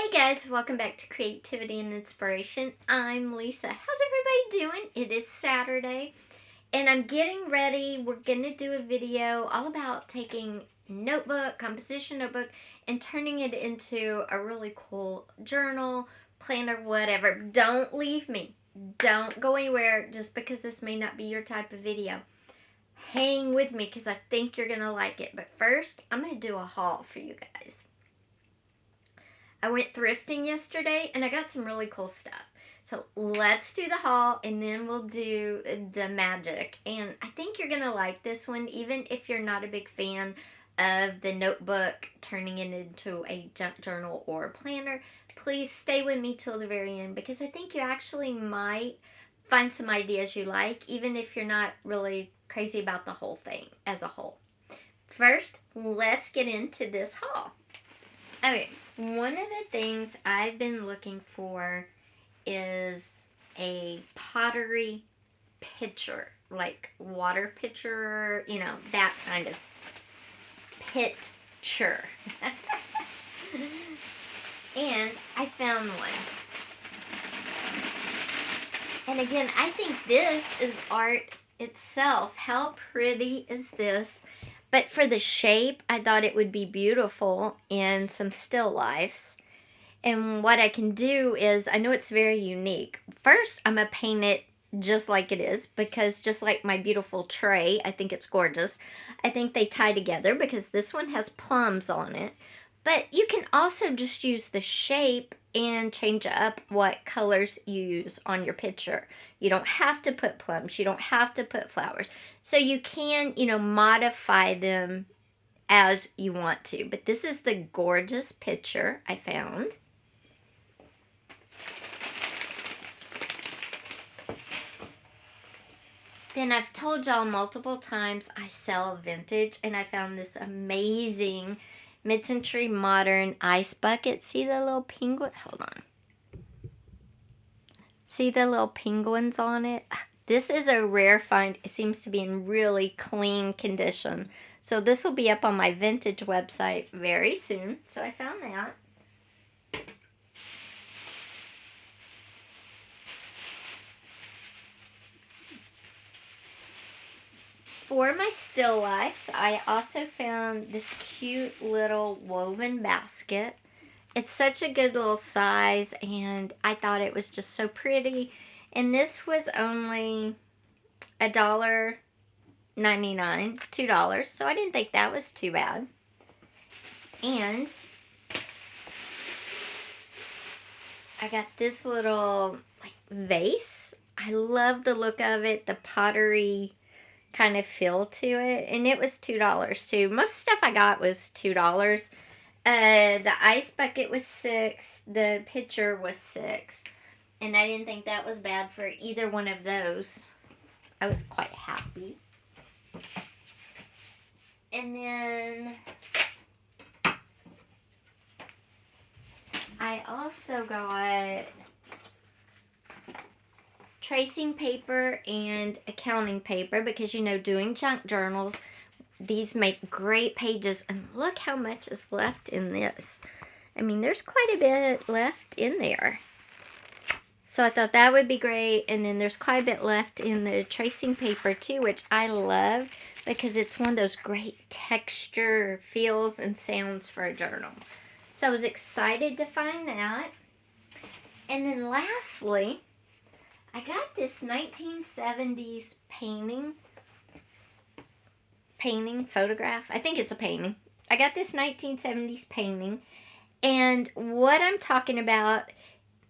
Hey guys, welcome back to Creativity and Inspiration. I'm Lisa. How's everybody doing? It is Saturday and I'm getting ready. We're going to do a video all about taking notebook, composition notebook, and turning it into a really cool journal, planner, whatever. Don't leave me. Don't go anywhere just because this may not be your type of video. Hang with me because I think you're going to like it. But first, I'm going to do a haul for you guys. I went thrifting yesterday and I got some really cool stuff. So let's do the haul and then we'll do the magic. And I think you're going to like this one even if you're not a big fan of the notebook turning it into a junk journal or planner. Please stay with me till the very end because I think you actually might find some ideas you like even if you're not really crazy about the whole thing as a whole. First, let's get into this haul. Okay, one of the things I've been looking for is a pottery pitcher, like water pitcher, that kind of pitcher. And I found one. And again, I think this is art itself. How pretty is this? But for the shape, I thought it would be beautiful in some still lifes. And what I can do is, I know it's very unique. First, I'm going to paint it just like it is, because just like my beautiful tray, I think it's gorgeous. I think they tie together because this one has plums on it. But you can also just use the shape and change up what colors you use on your picture. You don't have to put plums. You don't have to put flowers. So you can, modify them as you want to. But this is the gorgeous picture I found. Then I've told y'all multiple times I sell vintage, and I found this amazing mid-century modern ice bucket. See the little penguin? Hold on. See the little penguins on it? This is a rare find. It seems to be in really clean condition. So this will be up on my vintage website very soon. So I found that. For my still lifes, I also found this cute little woven basket. It's such a good little size, and I thought it was just so pretty. And this was only $1.99, $2, so I didn't think that was too bad. And I got this little vase. I love the look of it, the pottery kind of feel to it, and it was $2 too. Most stuff I got was $2. The ice bucket was $6. The pitcher was $6. And I didn't think that was bad for either one of those. I was quite happy. And then I also got tracing paper and accounting paper because, doing junk journals, these make great pages. And look how much is left in this. I mean, there's quite a bit left in there. So I thought that would be great. And then there's quite a bit left in the tracing paper too, which I love because it's one of those great texture feels and sounds for a journal. So I was excited to find that. And then lastly, I got this 1970s photograph. I think it's a painting. I got this 1970s painting. And what I'm talking about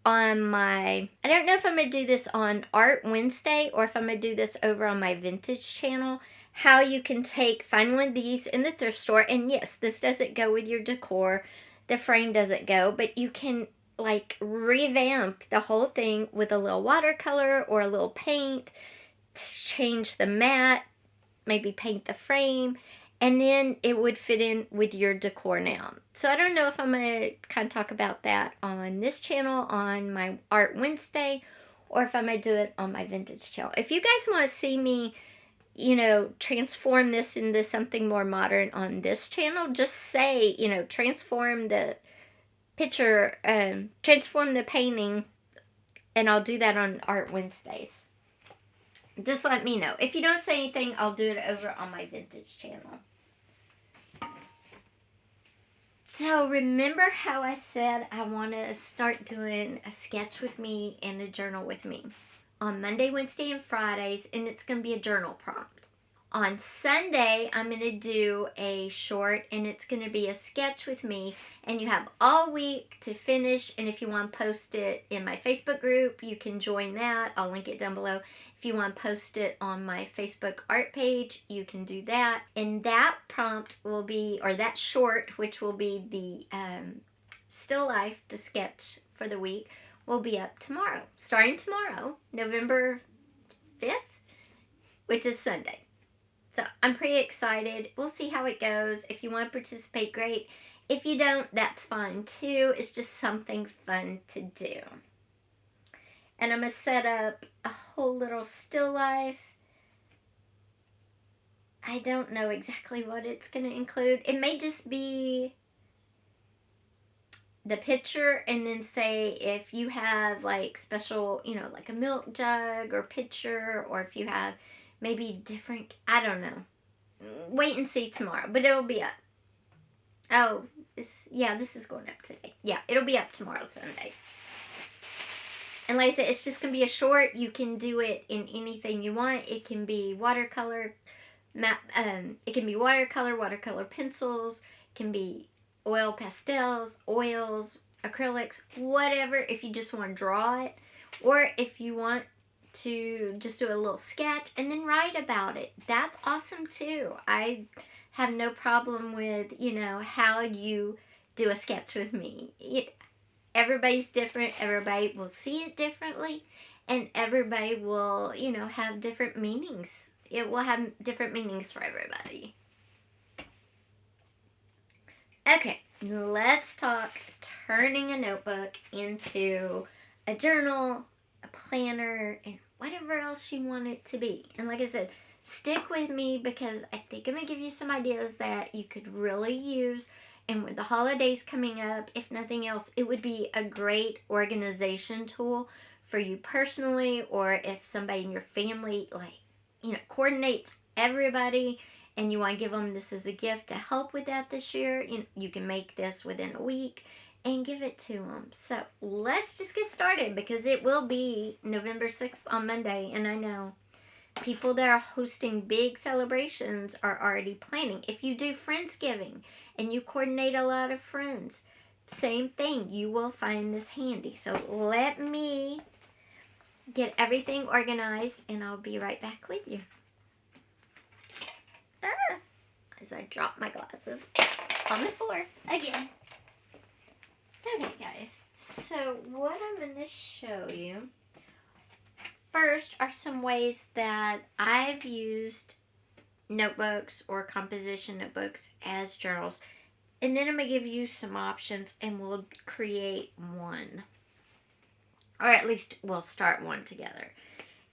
on I don't know if I'm going to do this on Art Wednesday or if I'm going to do this over on my vintage channel, how you can find one of these in the thrift store. And yes, this doesn't go with your decor. The frame doesn't go, but you can revamp the whole thing with a little watercolor or a little paint, to change the mat, maybe paint the frame, and then it would fit in with your decor now. So I don't know if I'm going to kind of talk about that on this channel on my Art Wednesday or if I'm going to do it on my vintage channel. If you guys want to see me, transform this into something more modern on this channel, just say, transform the picture, transform the painting, and I'll do that on Art Wednesdays. Just let me know. If you don't say anything, I'll do it over on my vintage channel. So remember how I said I want to start doing a sketch with me and a journal with me on Monday, Wednesday, and Fridays, and it's going to be a journal prompt. On Sunday, I'm going to do a short, and it's going to be a sketch with me, and you have all week to finish, and if you want to post it in my Facebook group, you can join that. I'll link it down below. If you want to post it on my Facebook art page, you can do that. And that prompt will be, or that short, which will be the still life to sketch for the week, will be up tomorrow. Starting tomorrow, November 5th, which is Sunday. So I'm pretty excited. We'll see how it goes. If you want to participate, great. If you don't, that's fine too. It's just something fun to do. And I'm going to set up a whole little still life. I don't know exactly what it's going to include. It may just be the picture, and then say if you have like special, you know, like a milk jug or pitcher, or if you have maybe different, I don't know. Wait and see tomorrow, but it'll be up. Oh, this is going up today. Yeah, it'll be up tomorrow, Sunday. And like I said, it's just going to be a short. You can do it in anything you want. It can be watercolor, it can be watercolor pencils, it can be oil pastels, oils, acrylics, whatever, if you just want to draw it, or if you want to just do a little sketch and then write about it. That's awesome too. I have no problem with, you know, how you do a sketch with me. Everybody's different. Everybody will see it differently, and everybody will, you know, have different meanings. It will have different meanings for everybody. Okay, let's talk turning a notebook into a journal, a planner, and whatever else you want it to be. And like I said, stick with me because I think I'm going to give you some ideas that you could really use. And with the holidays coming up, if nothing else, it would be a great organization tool for you personally, or if somebody in your family, like, you know, coordinates everybody and you want to give them this as a gift to help with that this year, you can make this within a week and give it to them. So let's just get started, because it will be November 6th on Monday, and I know people that are hosting big celebrations are already planning. If you do Friendsgiving and you coordinate a lot of friends, same thing. You will find this handy. So let me get everything organized, and I'll be right back with you. As I drop my glasses on the floor again. Okay, guys. So what I'm going to show you first are some ways that I've used notebooks or composition notebooks as journals. And then I'm going to give you some options, and we'll create one. Or at least we'll start one together.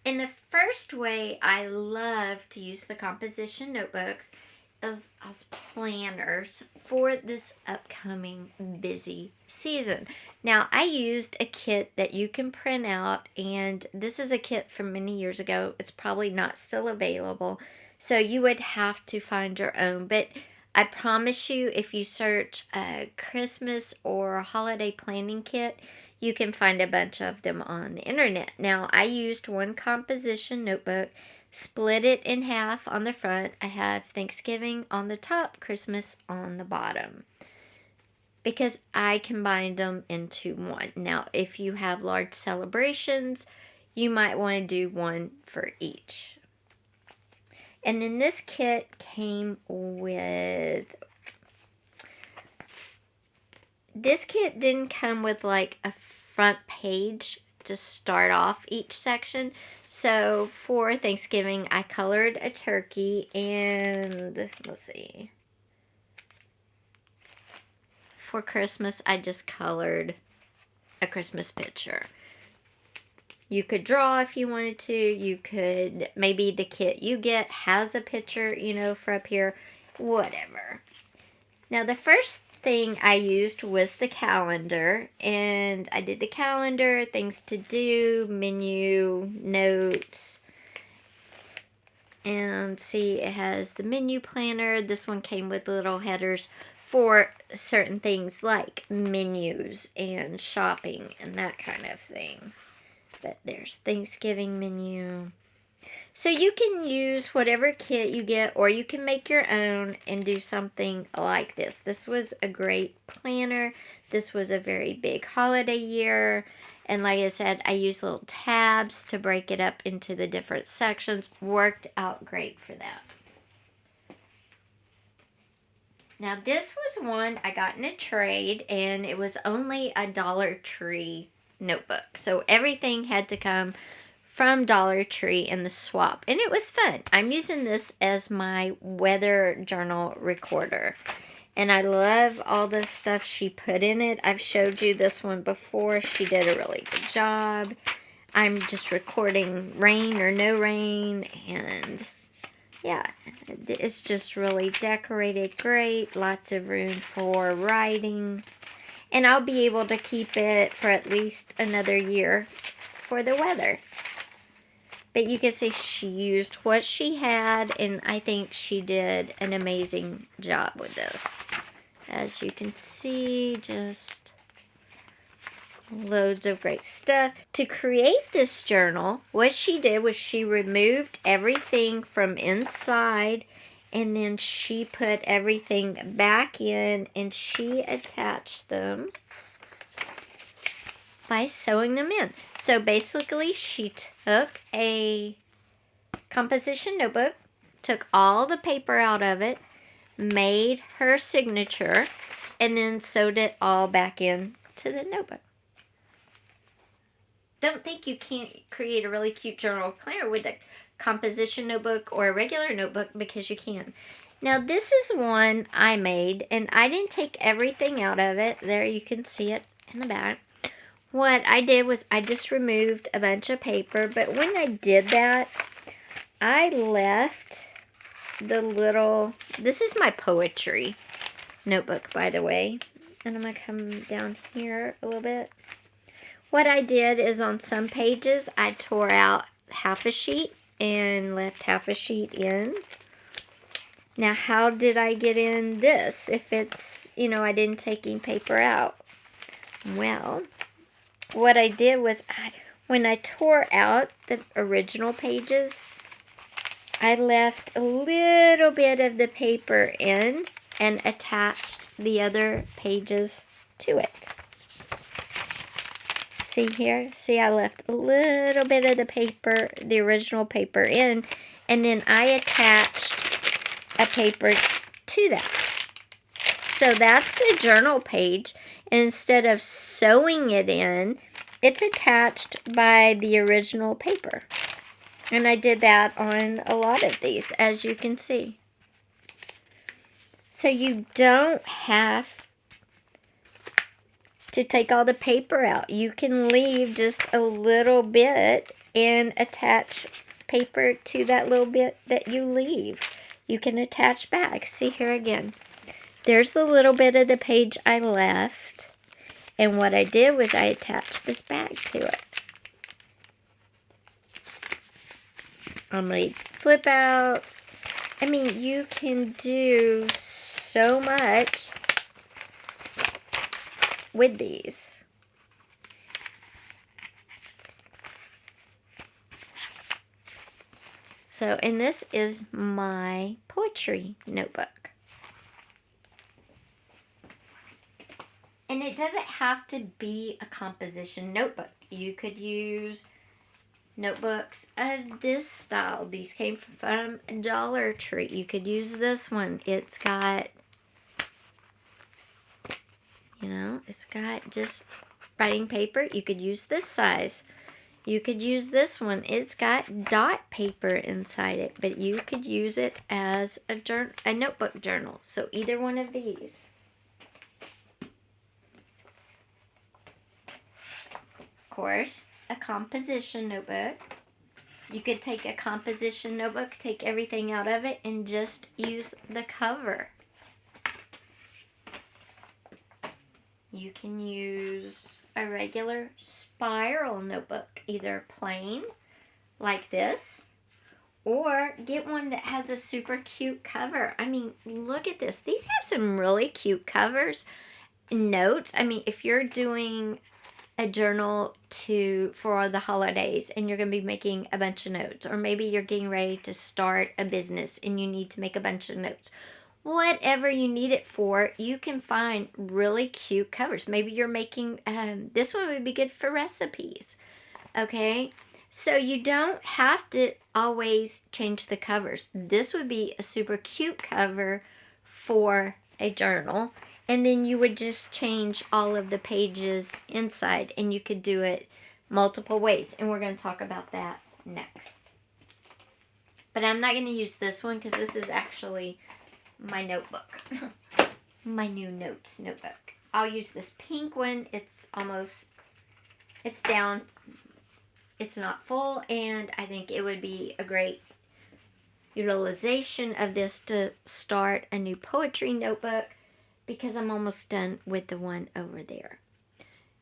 And the first way I love to use the composition notebooks is as planners for this upcoming busy season. Now, I used a kit that you can print out, and this is a kit from many years ago. It's probably not still available, so you would have to find your own. But I promise you, if you search a Christmas or holiday planning kit, you can find a bunch of them on the internet. Now, I used one composition notebook, split it in half on the front. I have Thanksgiving on the top, Christmas on the bottom, because I combined them into one. Now, if you have large celebrations, you might want to do one for each. And then this kit came with... This kit didn't come with like a front page to start off each section. So for Thanksgiving, I colored a turkey, and let's see. For Christmas, I just colored a Christmas picture. You could draw if you wanted to. You could, maybe the kit you get has a picture, you know, for up here. Whatever. Now, the first thing I used was the calendar, and I did the calendar, things to do, menu, notes, and see, it has the menu planner. This one came with little headers for certain things like menus and shopping and that kind of thing. But there's Thanksgiving menu. So you can use whatever kit you get, or you can make your own and do something like this. This was a great planner. This was a very big holiday year. And like I said, I used little tabs to break it up into the different sections. Worked out great for that. Now this was one I got in a trade, and it was only a Dollar Tree notebook. So everything had to come from Dollar Tree in the swap, and it was fun. I'm using this as my weather journal recorder, and I love all the stuff she put in it. I've showed you this one before. She did a really good job. I'm just recording rain or no rain, and yeah, it's just really decorated great. Lots of room for writing, and I'll be able to keep it for at least another year for the weather. But you can see she used what she had, and I think she did an amazing job with this. As you can see, just loads of great stuff. To create this journal, what she did was she removed everything from inside, and then she put everything back in, and she attached them by sewing them in. So basically, she took a composition notebook, took all the paper out of it, made her signature, and then sewed it all back in to the notebook. Don't think you can't create a really cute journal planner with a composition notebook or a regular notebook, because you can. Now this is one I made, and I didn't take everything out of it. There you can see it in the back. What I did was I just removed a bunch of paper, but when I did that, I left the little, this is my poetry notebook, by the way, and I'm going to come down here a little bit. What I did is on some pages, I tore out half a sheet and left half a sheet in. Now, how did I get in this if it's, I didn't take any paper out? Well, what I did was, when I tore out the original pages, I left a little bit of the paper in and attached the other pages to it. See here? See, I left a little bit of the paper, the original paper in, and then I attached a paper to that. So that's the journal page. And instead of sewing it in, it's attached by the original paper. And I did that on a lot of these, as you can see. So you don't have to take all the paper out. You can leave just a little bit and attach paper to that little bit that you leave. You can attach back. See here again. There's the little bit of the page I left. And what I did was I attached this back to it. I made flip outs. I mean, you can do so much with these. So, and this is my poetry notebook. And it doesn't have to be a composition notebook. You could use notebooks of this style. These came from Dollar Tree. You could use this one. It's got, it's got just writing paper. You could use this size. You could use this one. It's got dot paper inside it, but you could use it as a notebook journal. So either one of these. Of course, a composition notebook. You could take a composition notebook, take everything out of it, and just use the cover. You can use a regular spiral notebook, either plain like this, or get one that has a super cute cover. I mean, look at this. These have some really cute covers. Notes. I mean, if you're doing a journal for the holidays and you're going to be making a bunch of notes, or maybe you're getting ready to start a business and you need to make a bunch of notes, whatever you need it for, you can find really cute covers. Maybe you're making this one would be good for recipes. Okay, so you don't have to always change the covers. This would be a super cute cover for a journal. And then you would just change all of the pages inside, and you could do it multiple ways. And we're going to talk about that next. But I'm not going to use this one because this is actually my notebook. My new notes notebook. I'll use this pink one. It's down. It's not full, and I think it would be a great utilization of this to start a new poetry notebook, because I'm almost done with the one over there.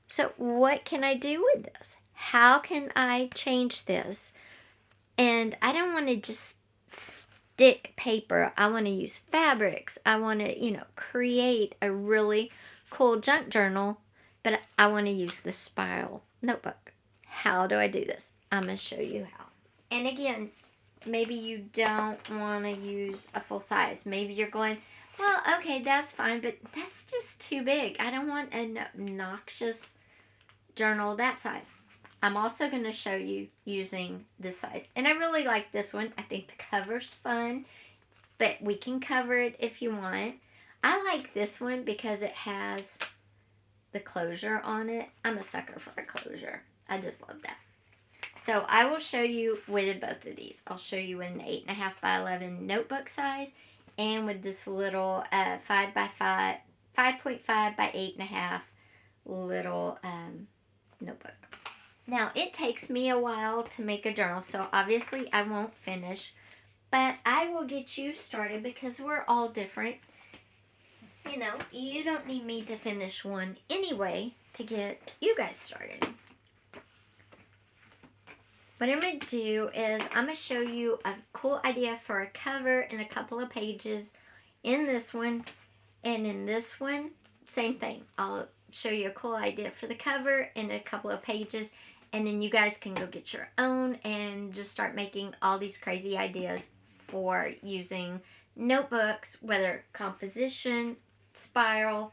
So what can I do with this? How can I change this? And I don't want to just stick paper. I want to use fabrics. I want to, create a really cool junk journal, but I want to use the spiral notebook. How do I do this? I'm going to show you how. And again, maybe you don't want to use a full size. Maybe you're going, well, okay, that's fine, but that's just too big. I don't want an obnoxious journal that size. I'm also going to show you using this size. And I really like this one. I think the cover's fun, but we can cover it if you want. I like this one because it has the closure on it. I'm a sucker for a closure. I just love that. So I will show you with both of these. I'll show you in an 8.5 by 11 notebook size, and with this little 5.5 by 8.5 little notebook. Now, it takes me a while to make a journal, so obviously I won't finish, but I will get you started because we're all different. You don't need me to finish one anyway to get you guys started. What I'm going to do is I'm going to show you a cool idea for a cover in a couple of pages in this one. And in this one, same thing. I'll show you a cool idea for the cover in a couple of pages. And then you guys can go get your own and just start making all these crazy ideas for using notebooks, whether composition, spiral,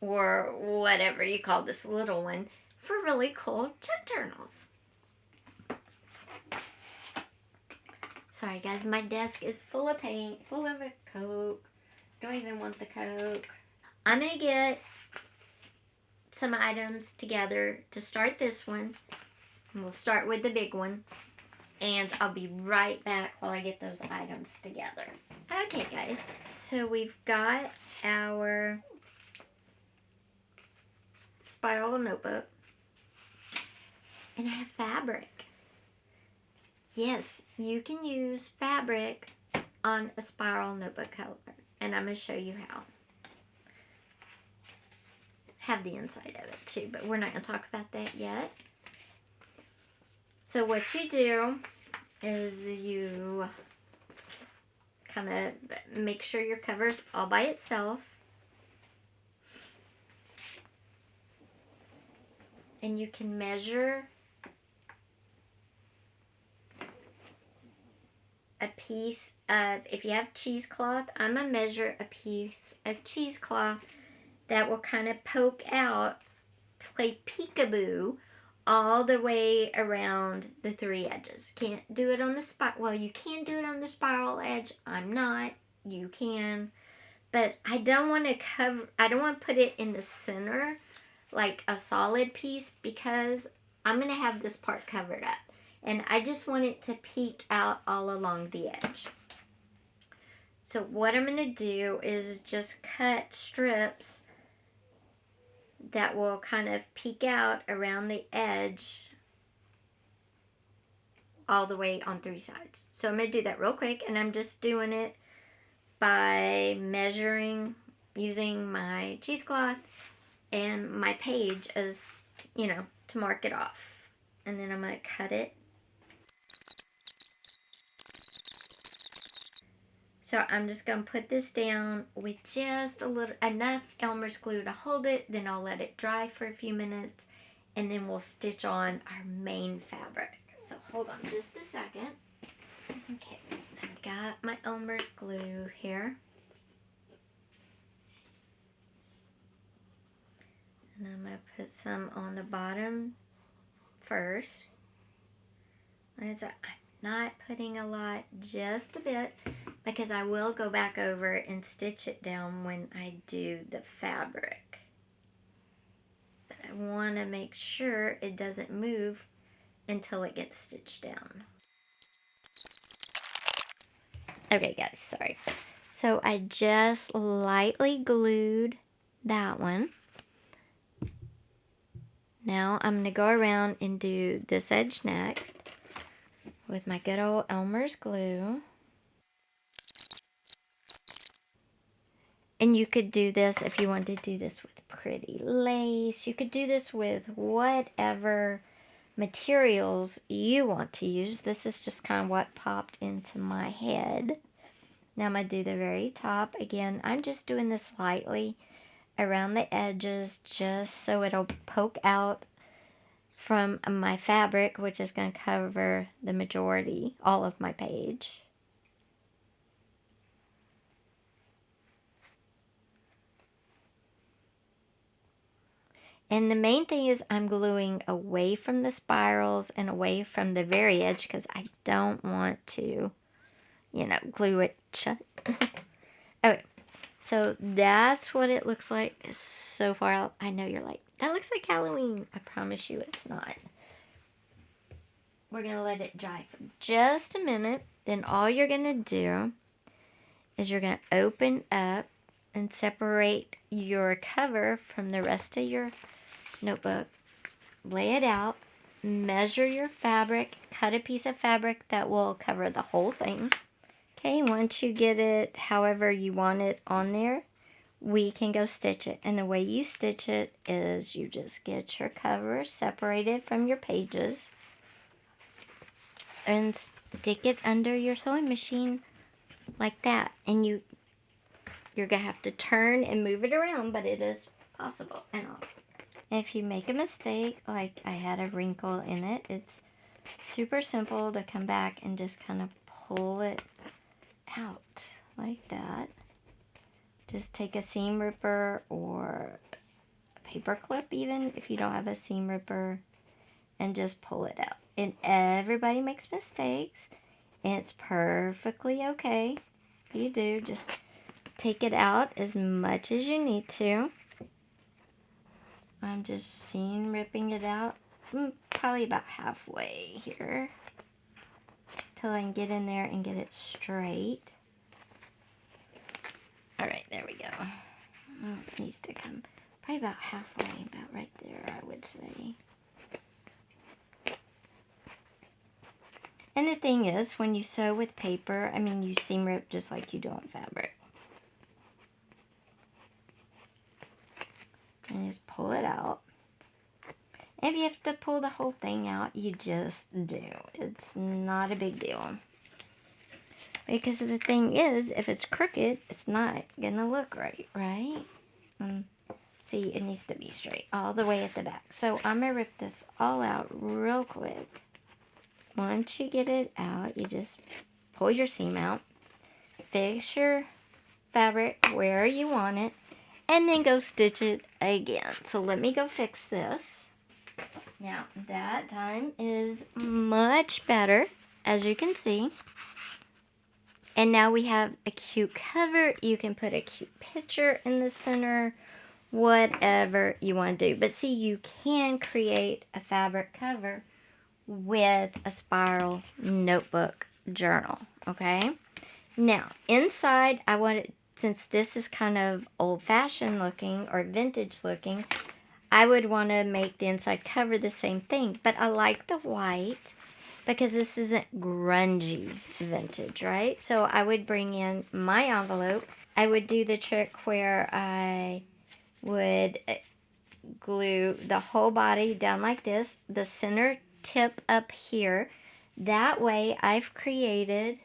or whatever you call this little one, for really cool junk journals. Sorry guys, my desk is full of paint, full of a Coke. Don't even want the Coke. I'm going to get some items together to start this one. And we'll start with the big one. And I'll be right back while I get those items together. Okay guys, so we've got our spiral notebook. And I have fabric. Yes, you can use fabric on a spiral notebook cover, and I'm going to show you how. Have the inside of it too, but we're not going to talk about that yet. So what you do is you kind of make sure your cover's all by itself. And you can measure a piece of, if you have cheesecloth, I'm going to measure a piece of cheesecloth that will kind of poke out, play peekaboo all the way around the three edges. Can't do it on the spiral. Well, you can do it on the spiral edge. I'm not. You can. But I don't want to put it in the center like a solid piece because I'm going to have this part covered up. And I just want it to peek out all along the edge. So what I'm going to do is just cut strips that will kind of peek out around the edge all the way on three sides. So I'm going to do that real quick, and I'm just doing it by measuring using my cheesecloth and my page as, you know, to mark it off. And then I'm going to cut it. So I'm just going to put this down with just enough Elmer's glue to hold it. Then I'll let it dry for a few minutes. And then we'll stitch on our main fabric. So hold on just a second. Okay, I've got my Elmer's glue here. And I'm going to put some on the bottom first. Like I said, I'm not putting a lot, just a bit, because I will go back over and stitch it down when I do the fabric. But I want to make sure it doesn't move until it gets stitched down. Okay guys, sorry. So I just lightly glued that one. Now I'm going to go around and do this edge next with my good old Elmer's glue. And you could do this if you wanted to do this with pretty lace. You could do this with whatever materials you want to use. This is just kind of what popped into my head. Now I'm going to do the very top. Again, I'm just doing this lightly around the edges just so it'll poke out from my fabric, which is going to cover the majority, all of my page. And the main thing is I'm gluing away from the spirals and away from the very edge because I don't want to, you know, glue it shut. Okay, so that's what it looks like so far. I know you're like, that looks like Halloween. I promise you it's not. We're going to let it dry for just a minute. Then all you're going to do is you're going to open up and separate your cover from the rest of your notebook. Lay it out. Measure your fabric. Cut a piece of fabric that will cover the whole thing. Okay, once you get it however you want it on there, we can go stitch it. And the way you stitch it is you just get your cover separated from your pages and stick it under your sewing machine like that. And you're going to have to turn and move it around, but it is possible. And if you make a mistake, like I had a wrinkle in it, it's super simple to come back and just kind of pull it out like that. Just take a seam ripper or a paper clip even if you don't have a seam ripper and just pull it out. And everybody makes mistakes and it's perfectly okay if you do. Just take it out as much as you need to. I'm just seam ripping it out probably about halfway here till I can get in there and get it straight. Alright, there we go. Oh, it needs to come probably about halfway, about right there, I would say. And the thing is, when you sew with paper, I mean, you seam rip just like you do on fabric. And just pull it out. And if you have to pull the whole thing out, you just do. It's not a big deal. Because the thing is, if it's crooked, it's not going to look right, right? See, it needs to be straight all the way at the back. So I'm going to rip this all out real quick. Once you get it out, you just pull your seam out. Fix your fabric where you want it. And then go stitch it again. So let me go fix this. Now, that time is much better, as you can see. And now we have a cute cover. You can put a cute picture in the center, whatever you want to do. But see, you can create a fabric cover with a spiral notebook journal, okay? Now, inside, I wanted, since this is kind of old-fashioned looking or vintage looking, I would want to make the inside cover the same thing. But I like the white because this isn't grungy vintage, right? So I would bring in my envelope. I would do the trick where I would glue the whole body down like this, the center tip up here. That way I've created,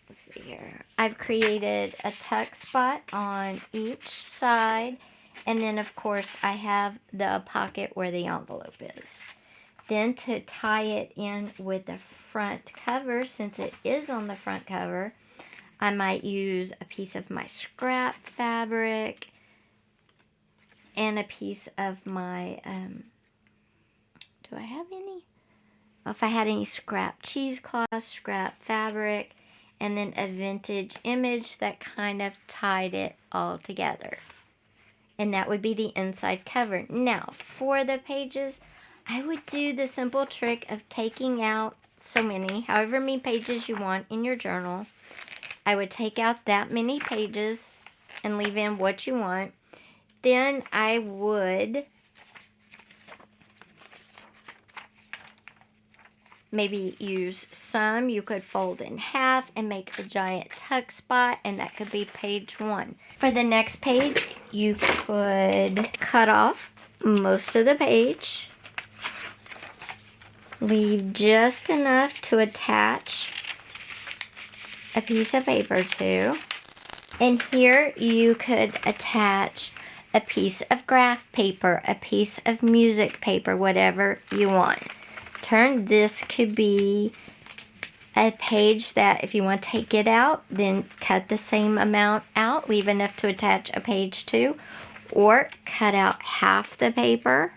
let's see here, I've created a tuck spot on each side, and then of course I have the pocket where the envelope is. Then to tie it in with the front cover, since it is on the front cover, I might use a piece of my scrap fabric and a piece of my, do I have any? If I had any scrap cheesecloth, scrap fabric, and then a vintage image that kind of tied it all together. And that would be the inside cover. Now, for the pages, I would do the simple trick of taking out so many, however many pages you want in your journal. I would take out that many pages and leave in what you want. Then I would maybe use some. You could fold in half and make a giant tuck spot, and that could be page 1. For the next page, you could cut off most of the page. Leave just enough to attach a piece of paper to. And here you could attach a piece of graph paper, a piece of music paper, whatever you want. This could be a page that if you want to take it out, then cut the same amount out, leave enough to attach a page to, or cut out half the paper.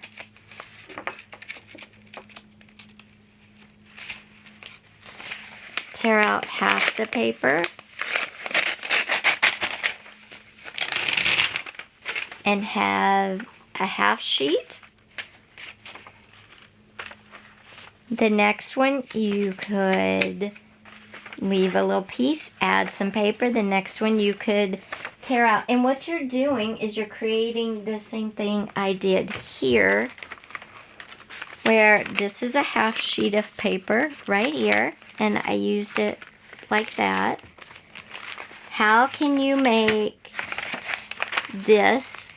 Tear out half the paper and have a half sheet. The next one, you could leave a little piece, add some paper. The next one you could tear out. And what you're doing is you're creating the same thing I did here, where this is a half sheet of paper right here, and I used it like that. How can you make this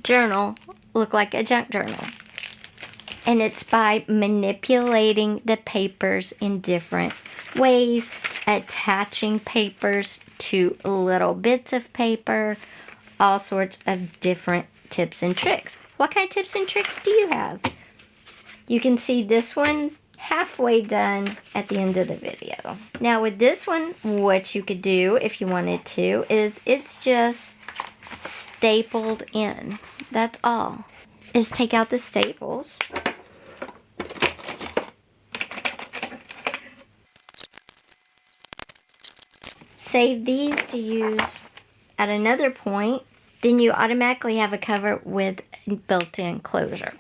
journal look like a junk journal? And it's by manipulating the papers in different ways, attaching papers to little bits of paper, all sorts of different tips and tricks. What kind of tips and tricks do you have? You can see this one halfway done at the end of the video. Now with this one, what you could do if you wanted to is it's just stapled in. That's all. Is take out the staples. Save these to use at another point. Then you automatically have a cover with built-in closure.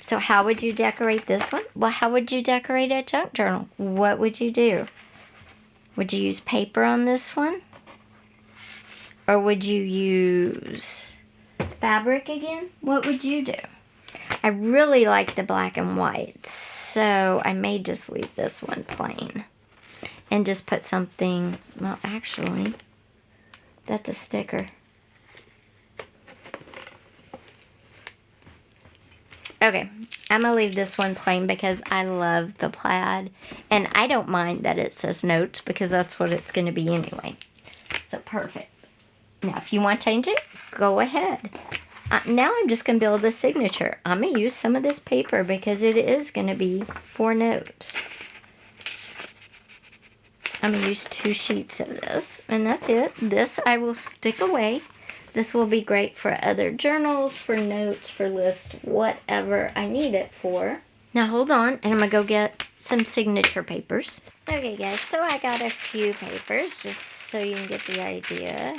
So how would you decorate this one? Well, how would you decorate a junk journal? What would you do? Would you use paper on this one? Or would you use fabric again? What would you do? I really like the black and white, so I may just leave this one plain and just put something, well, actually, that's a sticker. Okay, I'm going to leave this one plain because I love the plaid, and I don't mind that it says notes because that's what it's going to be anyway. So, perfect. Now, if you want to change it, go ahead. Now I'm just going to build a signature. I'm going to use some of this paper because it is going to be for notes. I'm going to use 2 sheets of this, and that's it. This I will stick away. This will be great for other journals, for notes, for lists, whatever I need it for. Now hold on, and I'm going to go get some signature papers. Okay guys, so I got a few papers just so you can get the idea.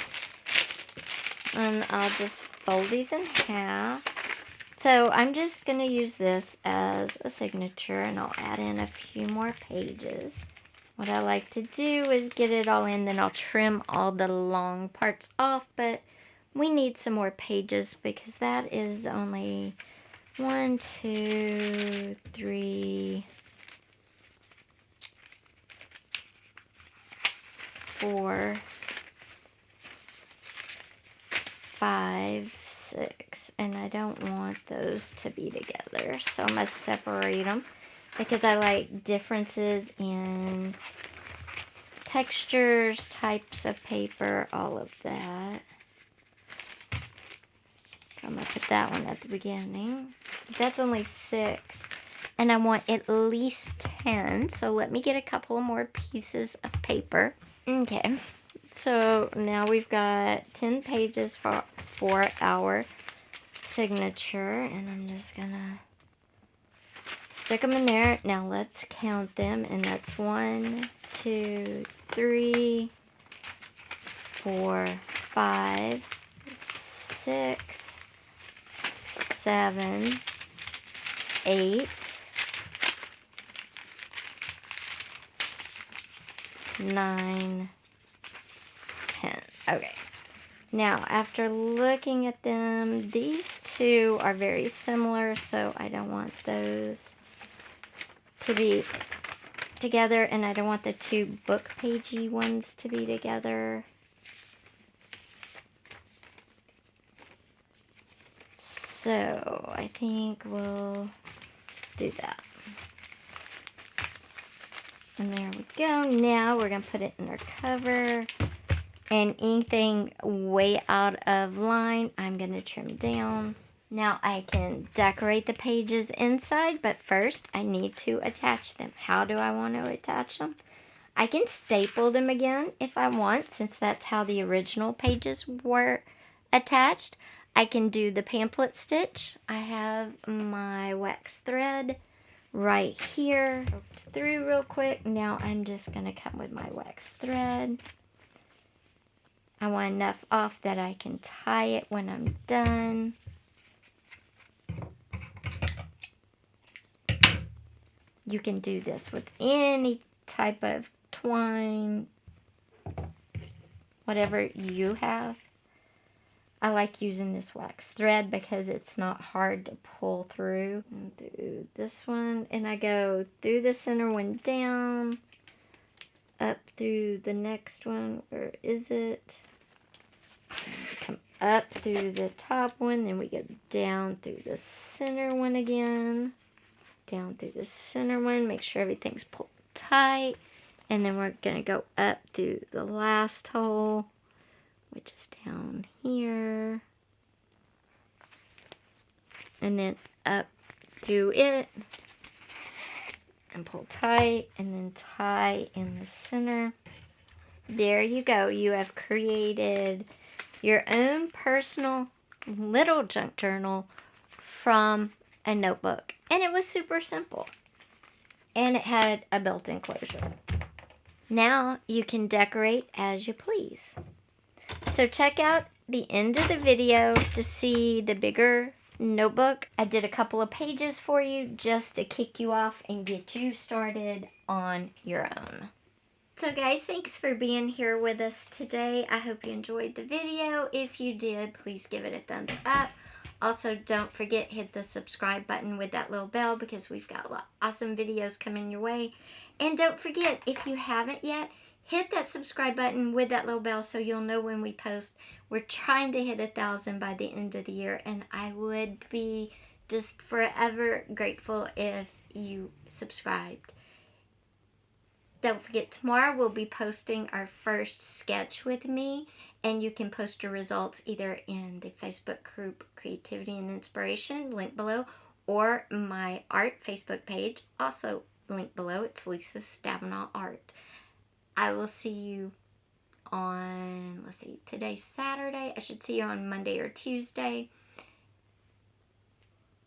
And I'll just fold these in half. So I'm just going to use this as a signature, and I'll add in a few more pages. What I like to do is get it all in, then I'll trim all the long parts off, but we need some more pages because that is only 1, 2, 3, 4, 5, 6, and I don't want those to be together, so I'm going to separate them because I like differences in textures, types of paper, all of that. I'm going to put that one at the beginning. That's only 6, and I want at least 10, so let me get a couple of more pieces of paper. Okay. So now we've got 10 pages for our signature, and I'm just gonna stick them in there. Now let's count them, and that's 1, 2, 3, 4, 5, 6, 7, 8, 9, 10. Okay. Now, after looking at them, these two are very similar, so I don't want those to be together, and I don't want the 2 book pagey ones to be together. So, I think we'll do that. And there we go. Now we're going to put it in our cover. And anything way out of line, I'm going to trim down. Now I can decorate the pages inside, but first I need to attach them. How do I want to attach them? I can staple them again if I want, since that's how the original pages were attached. I can do the pamphlet stitch. I have my wax thread right here. Poked through real quick. Now I'm just going to come with my wax thread. I want enough off that I can tie it when I'm done. You can do this with any type of twine, whatever you have. I like using this wax thread because it's not hard to pull through. And through this one, and I go through the center one down, up through the next one. Where is it? Come up through the top one, then we go down through the center one again, down through the center one, make sure everything's pulled tight, and then we're going to go up through the last hole, which is down here, and then up through it, and pull tight, and then tie in the center. There you go. You have created your own personal little junk journal from a notebook. And it was super simple. And it had a built-in closure. Now you can decorate as you please. So check out the end of the video to see the bigger notebook. I did a couple of pages for you just to kick you off and get you started on your own. So guys, thanks for being here with us today. I hope you enjoyed the video. If you did, please give it a thumbs up. Also, don't forget, hit the subscribe button with that little bell because we've got a lot of awesome videos coming your way. And don't forget, if you haven't yet, hit that subscribe button with that little bell so you'll know when we post. We're trying to hit 1,000 by the end of the year, and I would be just forever grateful if you subscribed. Don't forget, tomorrow we'll be posting our first sketch with me, and you can post your results either in the Facebook group Creativity and Inspiration, link below, or my art Facebook page, also link below. It's Lisa Stavenall Art. I will see you on, let's see, today's Saturday. I should see you on Monday or Tuesday.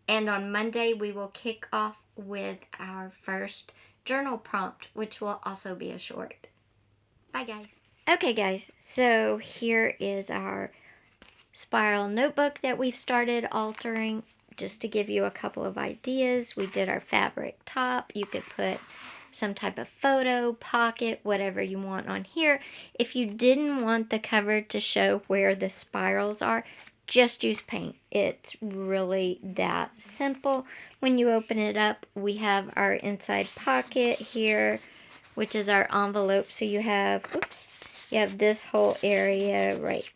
And on Monday we will kick off with our first journal prompt, which will also be a short. Bye guys. Okay guys, so here is our spiral notebook that we've started altering. Just to give you a couple of ideas, we did our fabric top. You could put some type of photo, pocket, whatever you want on here. If you didn't want the cover to show where the spirals are, just use paint. It's really that simple. When you open it up, we have our inside pocket here, which is our envelope. So you have, oops, you have this whole area right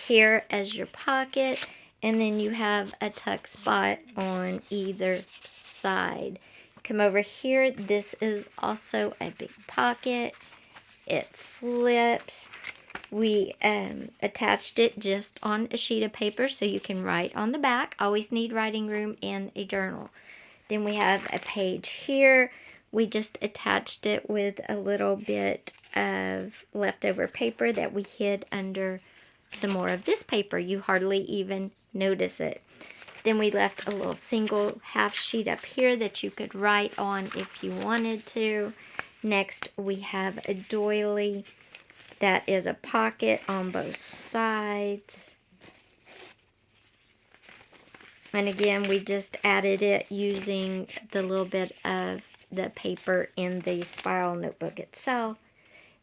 here as your pocket, and then you have a tuck spot on either side. Come over here. This is also a big pocket. It flips. We attached it just on a sheet of paper so you can write on the back. Always need writing room in a journal. Then we have a page here. We just attached it with a little bit of leftover paper that we hid under some more of this paper. You hardly even notice it. Then we left a little single half sheet up here that you could write on if you wanted to. Next, we have a doily that is a pocket on both sides. And again, we just added it using the little bit of the paper in the spiral notebook itself.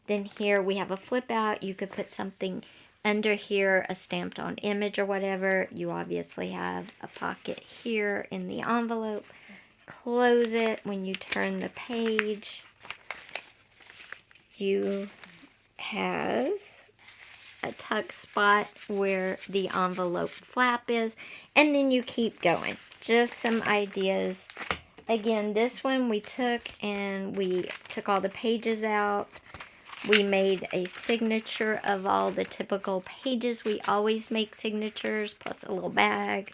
Then here we have a flip out. You could put something under here, a stamped on image or whatever. You obviously have a pocket here in the envelope. Close it. When you turn the page, you have a tuck spot where the envelope flap is, and then you keep going. Just some ideas. Again, this one we took all the pages out. We made a signature of all the typical pages. We always make signatures, plus a little bag.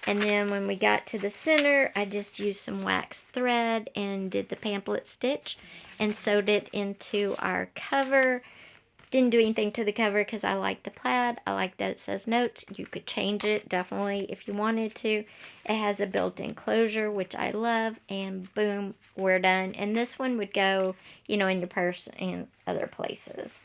And then when we got to the center, I just used some wax thread and did the pamphlet stitch and sewed it into our cover. Didn't do anything to the cover because I like the plaid. I like that it says notes. You could change it definitely if you wanted to. It has a built-in closure, which I love, and boom, we're done. And this one would go, in your purse and other places.